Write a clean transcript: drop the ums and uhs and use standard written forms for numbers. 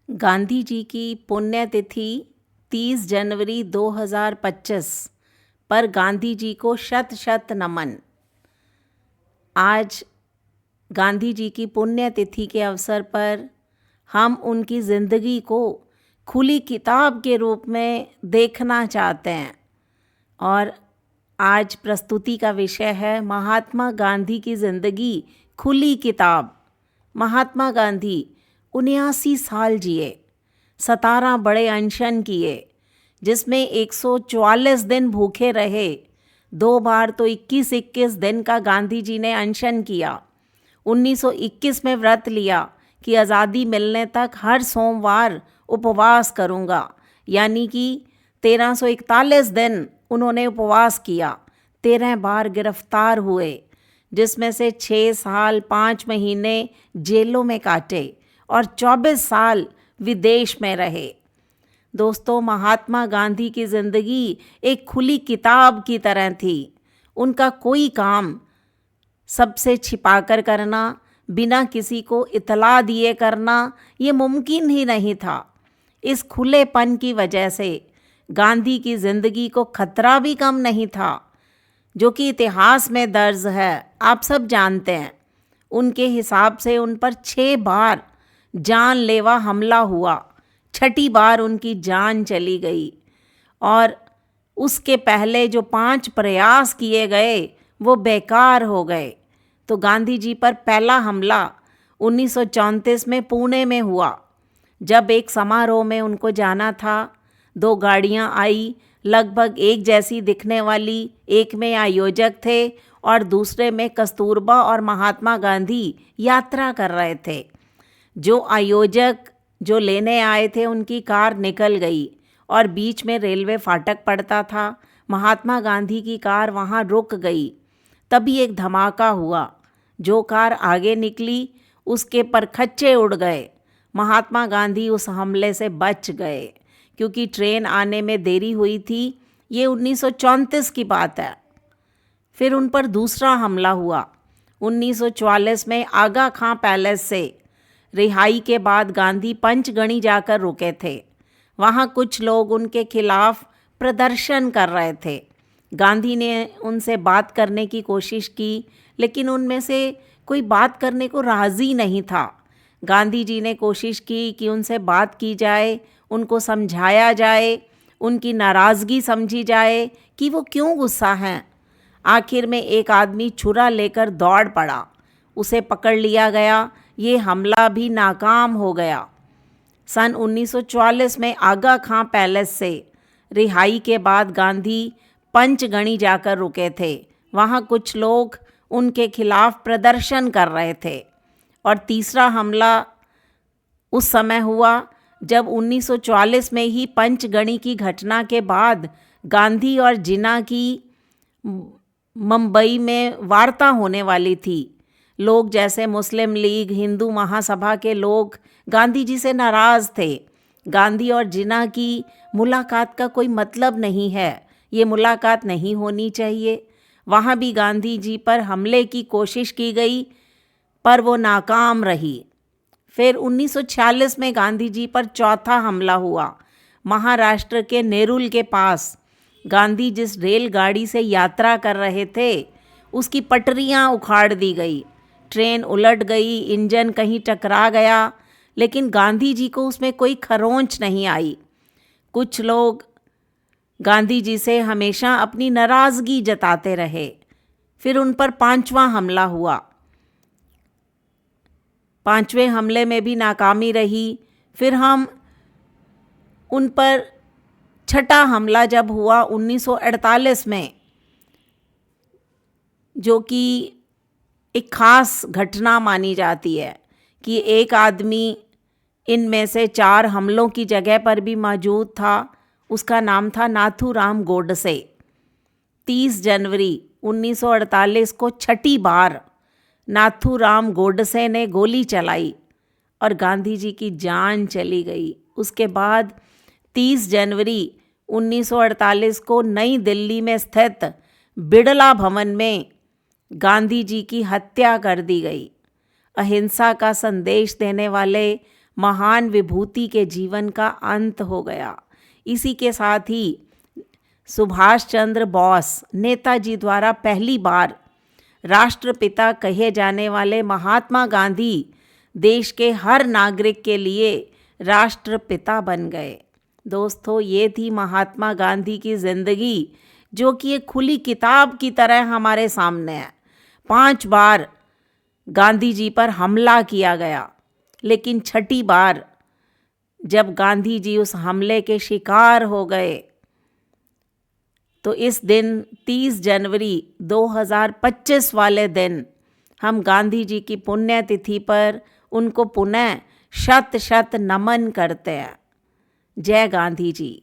गांधी जी की पुण्यतिथि 30 जनवरी 2025 पर गांधी जी को शत शत नमन। आज गांधी जी की पुण्यतिथि के अवसर पर हम उनकी ज़िंदगी को खुली किताब के रूप में देखना चाहते हैं और आज प्रस्तुति का विषय है महात्मा गांधी की ज़िंदगी खुली किताब। महात्मा गांधी 79 साल जिए, 17 बड़े अनशन किए, जिसमें 144 दिन भूखे रहे। 2 बार तो 21-21 दिन का गांधी जी ने अनशन किया। 1921 में व्रत लिया कि आज़ादी मिलने तक हर सोमवार उपवास करूँगा, यानी कि 1341 दिन उन्होंने उपवास किया। 13 बार गिरफ्तार हुए, जिसमें से 6 साल 5 महीने जेलों में काटे और 24 साल विदेश में रहे। दोस्तों, महात्मा गांधी की ज़िंदगी एक खुली किताब की तरह थी। उनका कोई काम सबसे छिपाकर करना, बिना किसी को इतला दिए करना, ये मुमकिन ही नहीं था। इस खुलेपन की वजह से गांधी की ज़िंदगी को खतरा भी कम नहीं था, जो कि इतिहास में दर्ज है, आप सब जानते हैं। उनके हिसाब से उन पर 6 बार जानलेवा हमला हुआ, 6ठी बार उनकी जान चली गई और उसके पहले जो 5 प्रयास किए गए वो बेकार हो गए। तो गांधी जी पर पहला हमला 1934 में पुणे में हुआ, जब एक समारोह में उनको जाना था। 2 गाड़ियां आई, लगभग एक जैसी दिखने वाली। एक में आयोजक थे और दूसरे में कस्तूरबा और महात्मा गांधी यात्रा कर रहे थे। जो आयोजक जो लेने आए थे, उनकी कार निकल गई और बीच में रेलवे फाटक पड़ता था। महात्मा गांधी की कार वहाँ रुक गई। तभी एक धमाका हुआ। जो कार आगे निकली उसके परखच्चे उड़ गए। महात्मा गांधी उस हमले से बच गए, क्योंकि ट्रेन आने में देरी हुई थी। ये 1934 की बात है। फिर उन पर दूसरा हमला हुआ 1944 में आगा खां पैलेस से। रिहाई के बाद गांधी पंचगणी जाकर रुके थे। वहाँ कुछ लोग उनके खिलाफ प्रदर्शन कर रहे थे। गांधी ने उनसे बात करने की कोशिश की, लेकिन उनमें से कोई बात करने को राज़ी नहीं था। गांधी जी ने कोशिश की कि उनसे बात की जाए, उनको समझाया जाए, उनकी नाराज़गी समझी जाए कि वो क्यों गुस्सा हैं। आखिर में एक आदमी छुरा लेकर दौड़ पड़ा, उसे पकड़ लिया गया। ये हमला भी नाकाम हो गया। सन 1944 में आगा खां पैलेस से रिहाई के बाद गांधी पंचगणी जाकर रुके थे। वहाँ कुछ लोग उनके खिलाफ प्रदर्शन कर रहे थे। और तीसरा हमला उस समय हुआ जब 1944 में ही पंचगणी की घटना के बाद गांधी और जिन्ना की मुंबई में वार्ता होने वाली थी। लोग जैसे मुस्लिम लीग, हिंदू महासभा के लोग गांधी जी से नाराज़ थे। गांधी और जिन्ना की मुलाकात का कोई मतलब नहीं है, ये मुलाकात नहीं होनी चाहिए। वहाँ भी गांधी जी पर हमले की कोशिश की गई, पर वो नाकाम रही। फिर 1946 में गांधी जी पर चौथा हमला हुआ। महाराष्ट्र के नेरुल के पास गांधी जिस रेलगाड़ी से यात्रा कर रहे थे, उसकी पटरियां उखाड़ दी गई। ट्रेन उलट गई, इंजन कहीं टकरा गया, लेकिन गांधी जी को उसमें कोई खरोंच नहीं आई। कुछ लोग गांधी जी से हमेशा अपनी नाराज़गी जताते रहे। फिर उन पर 5वां हमला हुआ। 5वें हमले में भी नाकामी रही। फिर हम उन पर 6ठा हमला जब हुआ 1948 में, जो कि एक ख़ास घटना मानी जाती है कि एक आदमी इनमें से 4 हमलों की जगह पर भी मौजूद था। उसका नाम था नाथूराम गोडसे। 30 जनवरी 1948 को 6ठी बार नाथूराम गोडसे ने गोली चलाई और गांधी जी की जान चली गई। उसके बाद 30 जनवरी 1948 को नई दिल्ली में स्थित बिड़ला भवन में गांधी जी की हत्या कर दी गई। अहिंसा का संदेश देने वाले महान विभूति के जीवन का अंत हो गया। इसी के साथ ही सुभाष चंद्र बोस, नेताजी द्वारा पहली बार राष्ट्रपिता कहे जाने वाले महात्मा गांधी देश के हर नागरिक के लिए राष्ट्रपिता बन गए। दोस्तों, ये थी महात्मा गांधी की ज़िंदगी, जो कि एक खुली किताब की तरह हमारे सामने है। 5 बार गांधी जी पर हमला किया गया, लेकिन 6ठी बार जब गांधी जी उस हमले के शिकार हो गए, तो इस दिन 30 जनवरी 2025 वाले दिन हम गांधी जी की पुण्यतिथि पर उनको पुनः शत शत नमन करते हैं। जय गांधी जी।